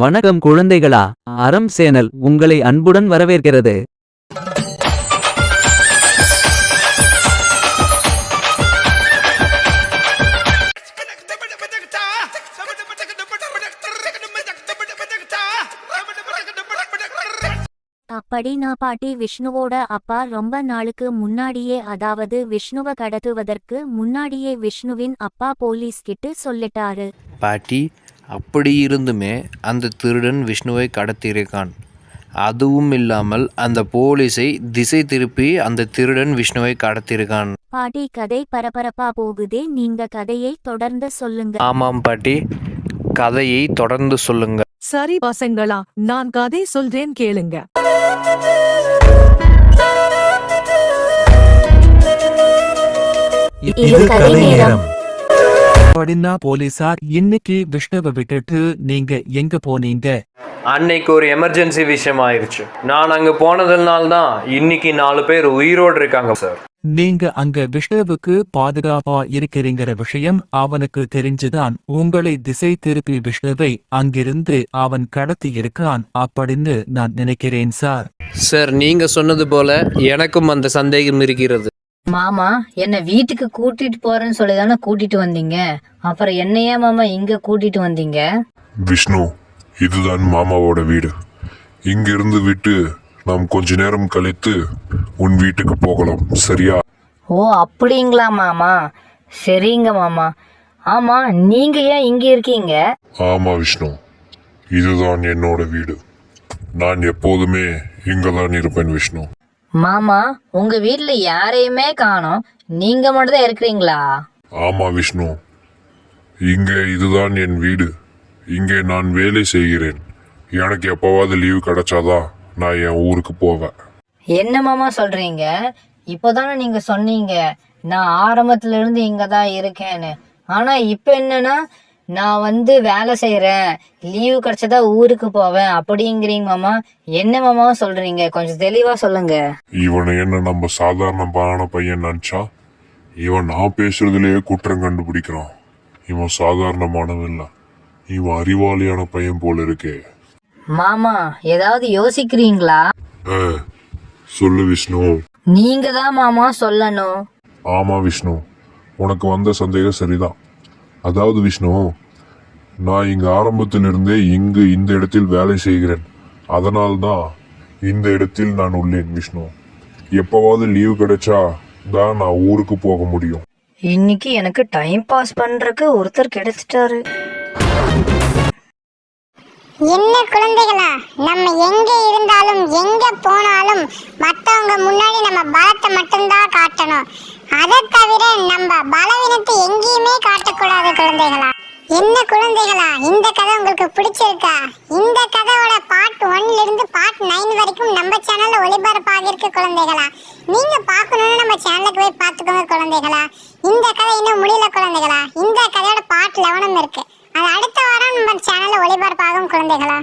வணக்கம் குழந்தைகளா. அறம் சேனல் உங்களை அன்புடன் வரவேற்கிறது. அப்படின்னா பாட்டி விஷ்ணுவோட அப்பா ரொம்ப நாளுக்கு முன்னாடியே, அதாவது விஷ்ணுவை கடத்துவதற்கு முன்னாடியே விஷ்ணுவின் அப்பா போலீஸ் கிட்ட சொல்லிட்டாரு. பாட்டி, அப்படி இருந்துமே அந்த திருடன் விஷ்ணுவை கடத்தியிருக்கான். அதுவும் இல்லாமல் அந்த போலீஸை திசை திருப்பி அந்த திருடன் விஷ்ணுவை கடத்தியிருக்கான். பாட்டி, கதை பரபரப்பா போகுதே, நீங்க கதையை தொடர்ந்து சொல்லுங்க. ஆமாம் பாட்டி, கதையை தொடர்ந்து சொல்லுங்க. சரி பசங்களா, நான் கதை சொல்றேன் கேளுங்க. இது கதை நேரம். அப்படின்னா போலீசார், இன்னைக்கு விஷ்ணுவை விட்டுட்டு நீங்க எங்க போனீங்க? அன்னைக்கு ஒரு எமர்ஜென்சி விஷயம் ஆயிடுச்சு. நான் அங்க போனதுனால தான் இன்னைக்கு 4 பேர் உயிரோடு இருக்காங்க சார். நீங்க அங்க விஷ்ணுவுக்கு பாதுகாப்பா இருக்கிறீங்கிற விஷயம் அவனுக்கு தெரிஞ்சுதான் உங்களை திசை திருப்பி விஷ்ணுவை அங்கிருந்து அவன் கடத்தி இருக்கான் அப்படின்னு நான் நினைக்கிறேன் சார். சார், நீங்க சொன்னது போல எனக்கும் அந்த சந்தேகம் இருக்கிறது. மாமா, என்ன வீட்டுக்கு கூட்டிட்டு போறேன்னு சொல்லிதானே கூட்டிட்டு வந்தீங்க. அப்புறம் என்னையா மாமா இங்க கூட்டிட்டு வந்தீங்க? விஷ்ணு, இதுதான் மாமாவோட வீடு. இங்கிருந்து விட்டு நாம் கொஞ்ச நேரம் கழித்து உன் வீட்டுக்கு போகலாம், சரியா? ஓ அப்படிங்களா மாமா, சரிங்க மாமா. ஆமா, நீங்க ஏன் இங்க இருக்கீங்க? ஆமா விஷ்ணு, இதுதான் என்னோட வீடு. நான் எப்போதுமே இங்கதான் இருப்பேன் விஷ்ணு. மாமா, உங்க வீட்டுல யாரையுமே காணோம், நீங்க மட்டும் தான் இருக்கிறீங்களா? ஆமா விஷ்ணு, இங்கே இதுதான் என் வீடு. இங்கே நான் வேலை செய்கிறேன். எனக்கு எப்பவாவது லீவு கிடைச்சாதான் நான் என் ஊருக்கு போவேன். என்ன மாமா சொல்றீங்க? இப்போதானே நீங்க சொன்னீங்க நான் ஆரம்பத்துல இருந்து இங்க தான் இருக்கேன்னு. ஆனா இப்ப என்னன்னா நான் வேலை செய்யறேன், லீவு கிடைச்சதா ஊருக்கு போவேன் அப்படிங்கிறீங்க மாமா. என்ன மாமா சொல்றீங்க? கொஞ்சம் தெளிவா சொல்லுங்க. இவனை என்ன நம்ம சாதாரணமான பையன் நினைச்சா? இவன் நான் பேசுறதுலயே குற்றம் கண்டுபிடிக்கிறான். இவன் சாதாரணமானவன் இல்ல, இவன் அறிவாளியான பையன் போல இருக்கே. மாமா, ஏதாவது யோசிக்கிறீங்களா? சொல்லு விஷ்ணு. நீங்க தான் மாமா சொல்லணும். ஆமா விஷ்ணு, உனக்கு வந்த சந்தேகம் சரிதான். அதாவது விஷ்ணு, நான் இங்க ஆரம்பத்திலிருந்தே இந்த இடத்தில் வேலை செய்கிறேன். அதனால்தான் இந்த இடத்தில் நான் உள்ளேன் விஷ்ணு. எப்பவாவது லீவு கிடைச்சா தான் நான் ஊருக்கு போக முடியும். இன்னைக்கு எனக்கு டைம் பாஸ் பண்றதுக்கு ஒருத்தர் கிடைச்சிட்டாரு. என்ன குழந்தைகளா, நம்ம எங்க இருந்தாலும் எங்க போனாலும் மற்றவங்க முன்னாடி நம்ம பலத்தை மட்டும்தான் காட்டணும். அதை தவிர நம்ம பலவீனத்தை எங்கேயுமே காட்டக்கூடாது குழந்தைகளா. என்ன குழந்தைகளா, இந்த கதை உங்களுக்கு பிடிச்சிருக்கா? இந்த கதையோட பார்ட் 1ல இருந்து பார்ட் 9 வரைக்கும் நம்ம சேனல்ல ஒளிபரப்பாக இருக்கு குழந்தைகளா. நீங்க பார்க்கணும்னு நம்ம சேனலுக்கு போய் பார்த்துக்கோங்க குழந்தைகளா. இந்த கதை இன்னும் முடியல குழந்தைகளா. இந்த கதையோட பார்ட் 11 இருக்கு. அது அடுத்த வாரம் நம்ம சேனல்ல ஒளிபரப்பாகும் குழந்தைகளா.